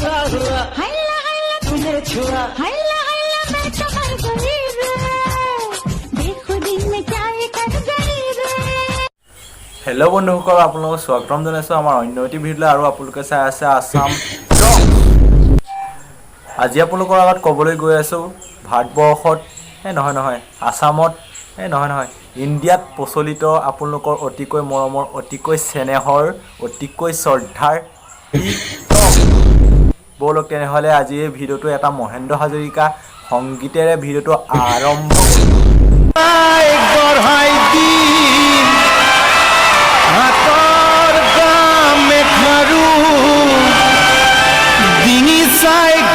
हुआ हुआ हल्ला हल्ला तुम्हें छुआ हल्ला हल्ला मैं तो मर गई रे देखो दिन में क्या ये कर गई रे। হেল্ল' বন্ধুসকল আপোনালোকক স্বাগতম জনাইছোঁ আমাৰ অন্য এটি ভিডিঅ'লৈ আৰু আপোনালোকে চাই আছে আসাম। আজি আপোনালোকৰ আগত ক'বলৈ গৈ আছোঁ ভাৰতবৰ্ষত নহয় আসামত নহয় ইণ্ডিয়াত প্ৰচলিত আপোনালোকৰ অতিকৈ মৰমৰ অতিকৈ চেনেহৰ অতিকৈ শ্ৰদ্ধাৰ ব'লক তেনেহ'লে আজি এই ভিডিঅ'টো এটা মহেন্দ্ৰ হাজৰিকা সংগীতেৰে ভিডিঅ'টো আৰম্ভ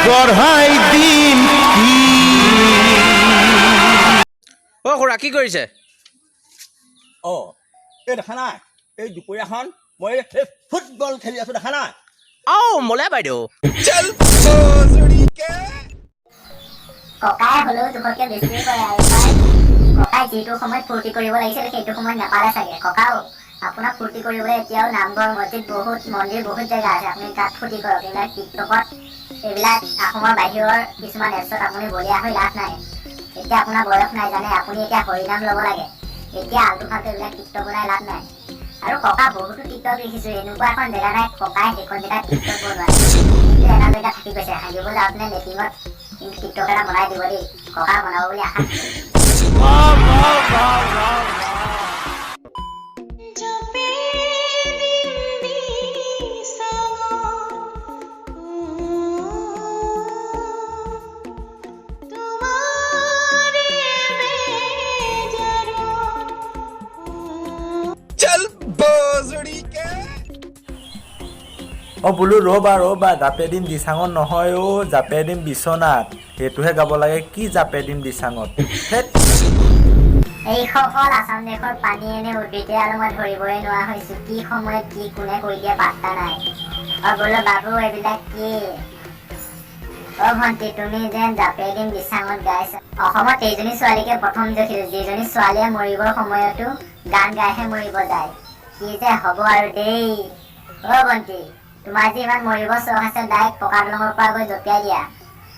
গঢ়াই দিন অ খুৰা কি কৰিছে? এই দেখা নাই এই দুপৰীয়াখন মই সেই ফুটবল খেলি আছো দেখা নাই? মলে বাইদেউ ককাই হলেও জোখতকে বেছিয়ে কৰে আৰু ককাই যিটো সময়ত ফূৰ্তি কৰিব লাগিছিল সেইটো সময়ত নাপালে চাগে। ককাও আপোনাক ফূৰ্তি কৰিবলৈ এতিয়াও নামঘৰ মছজিদ বহুত মন্দিৰ বহুত জেগা আছে, আপুনি তাত ফূৰ্তি কৰক। এইবিলাক টিকটকত এইবিলাক অসমৰ বাহিৰৰ কিছুমান এপছত আপুনি বলীয়া হৈ লাভ নাই। এতিয়া আপোনাৰ বয়স নাই জানে, আপুনি এতিয়া হৰিনাম ল'ব লাগে। এতিয়া আলটু ফালটু এইবিলাক টিকটক বনাই লাভ নাই। আৰু ককা বহুতো টিকটক দেখিছোঁ, এনেকুৱা এখন জেগা নাই ককাই সেইখন জেগাত টিকটক বনোৱা কিন্তু এটা জেগা থাকি গৈছে হাঁহিব যাওঁতে লেটিঙত কিন্তু টিকটক এটা বনাই দিব দেই। ককা বনাব বুলি আশা বোলো ৰ'বা জাপে দিম দিচাঙত নহয় জাপে দিম বিচনাত, সেইটোহে গাব লাগে। কি জাপে দিম দিচাঙত এইসকল আসাম দেশৰ পানী এনে উদ্ভিদে আৰু মই ধৰিবই নোৱাৰা হৈছো। কি সময়ত কি কোনে কৈ দিয়ে পাত্তা নাই। বোলো বাবু এইবিলাক কি? ভণ্টি তুমি যেন জাপে দিম দিচাঙত গাইছা। অসমত এইজনী ছোৱালীকে প্ৰথম দেখিলো যিজনী ছোৱালীয়ে মৰিবৰ সময়তো গান গাইহে মৰিব যায়। কি যে হ'ব আৰু দেই। ভণ্টি তোমাৰ যে ইমান মৰিব চখ আছে ডাইৰেক্ট পকা দলঙৰ পৰা গৈ জঁপিয়াই দিয়া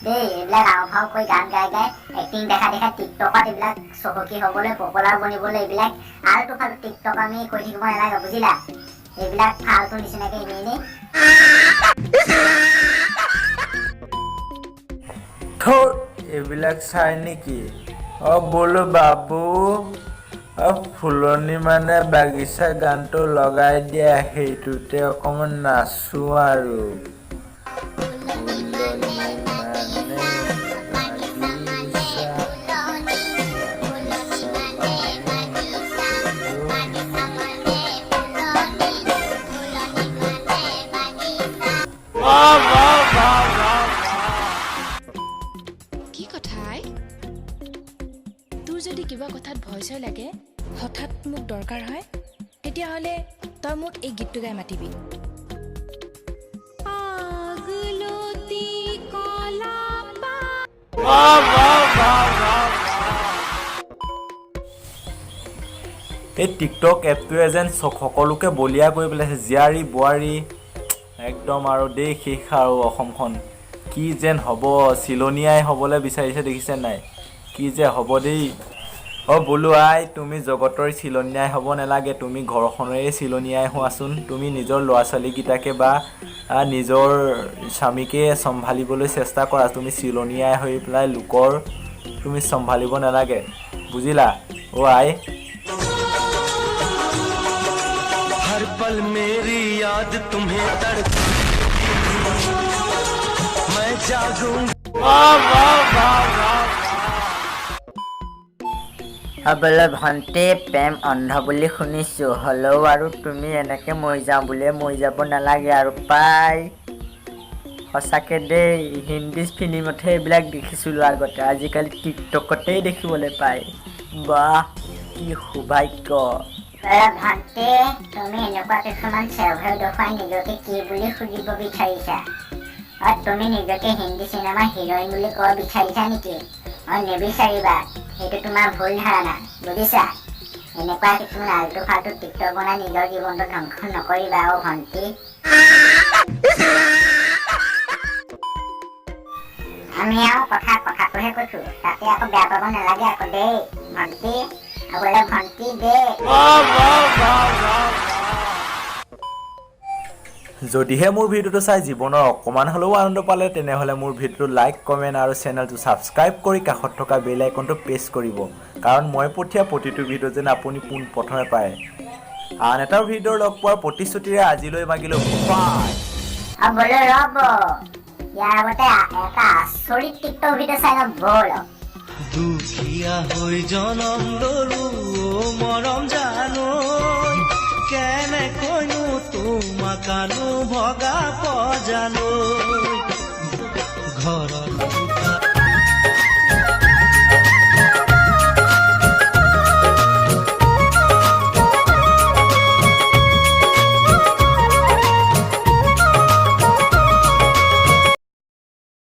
দেই। এইবিলাক আওফাও কৰি গান গাই এক্টিং দেখা টিকটকত এইবিলাক চহকী হ'বলৈ পপুলাৰ বনিবলৈ এইবিলাক আলটু ফালটু টিকটক আমি কৰি থাকিব নালাগে বুজিলা। এইবিলাক ফালটু নিচিনাকে এনেই এইবিলাক চাই নেকি? বোলো বাবু ফুলনি মানে বাগিচা গানটো লগাই দিয়া, সেইটোতে অকণমান নাচো আৰু। কি কথাই তোৰ যদি কিবা কথাত ভয় চয় লাগে হঠাৎ মোক দৰকাৰ হয় তেতিয়াহ'লে তই মোক এই গীতটো গাই মাতিবি। এই টিকটক এপটোৱে যেন সকলোকে বলীয়া কৰি পেলাইছে, জীয়াৰী বোৱাৰী একদম আৰু দেই শেষ আৰু অসমখন। কি যেন হ'ব, চিলনীয়াই হ'বলৈ বিচাৰিছে দেখিছে নাই? কি যে হ'ব দেই। বোলো তুমি জগতৰ চিলনীয়াই হ'ব নালাগে, তুমি ঘৰখনৰে চিলনীয়াই হোৱাচোন। তুমি নিজৰ ল'ৰা ছোৱালীকেইটাকে বা নিজৰ স্বামীকে চম্ভালিবলৈ চেষ্টা কৰা। তুমি চিলনীয়াই হৈ পেলাই লোকৰ তুমি চম্ভালিব নালাগে বুজিলা। हर पल मेरी याद तुम्हें तड़पी मैं जागूंगा। বোলে ভণ্টি প্ৰেম অন্ধ বুলি শুনিছোঁ, হ'লেও আৰু তুমি এনেকৈ মৰি যাওঁ বুলিয়ে মৰি যাব নালাগে আৰু পাই। সঁচাকৈ দেই, হিন্দী ফিল্মতহে এইবিলাক দেখিছিলোঁ আগতে, আজিকালি টিকটকতেই দেখিবলৈ পায়। বাহ কি সৌভাগ্য। ভণ্টি তুমি এনেকুৱা কিছুমান চেভেল দেখুৱাই নিজকে কি বুলি সুধিব বিচাৰিছা? তুমি নিজকে হিন্দী চিনেমাৰ হিৰইন বুলি ক'ব বিচাৰিছা নেকি? নিবিচাৰিবা, সেইটো তোমাৰ ভুল ধাৰণা বুজিছা। এনেকুৱা কিছুমান আলটু ফালটু টিকটক বনাই নিজৰ জীৱনটো ধ্বংস নকৰিবা ভণ্টি। আমি আৰু কথাটোহে কৈছো তাতে আকৌ বেয়া পাব নালাগে আকৌ দেই ভণ্টি আগলৈ ভণ্টি দেই যদিহে মোৰ ভিডিঅ'টো চাই জীৱনৰ অকণমান হ'লেও আনন্দ পালে তেনেহ'লে মোৰ ভিডিঅ'টো লাইক কমেণ্ট আৰু চেনেলটো ছাবস্ক্ৰাইব কৰি কাষত থকা বেল আইকনটো প্ৰেছ কৰিব কাৰণ মই পঠিওৱা প্ৰতিটো ভিডিঅ' যেন আপুনি পোনপ্ৰথমে পায় আন এটা ভিডিঅ'ৰ লগ পোৱাৰ প্ৰতিশ্ৰুতিৰে আজিলৈ মাগিলোঁ বাই বোলো ৰ'ব ইয়াৰ আগতে এটা আচৰিত টিকটক ভিডিঅ' চাই লওক ব'লক দুখীয়া হৈ জনম ললো মৰম জানো কেনেকৈনো তোমাকানো ভগা পজানো ঘৰত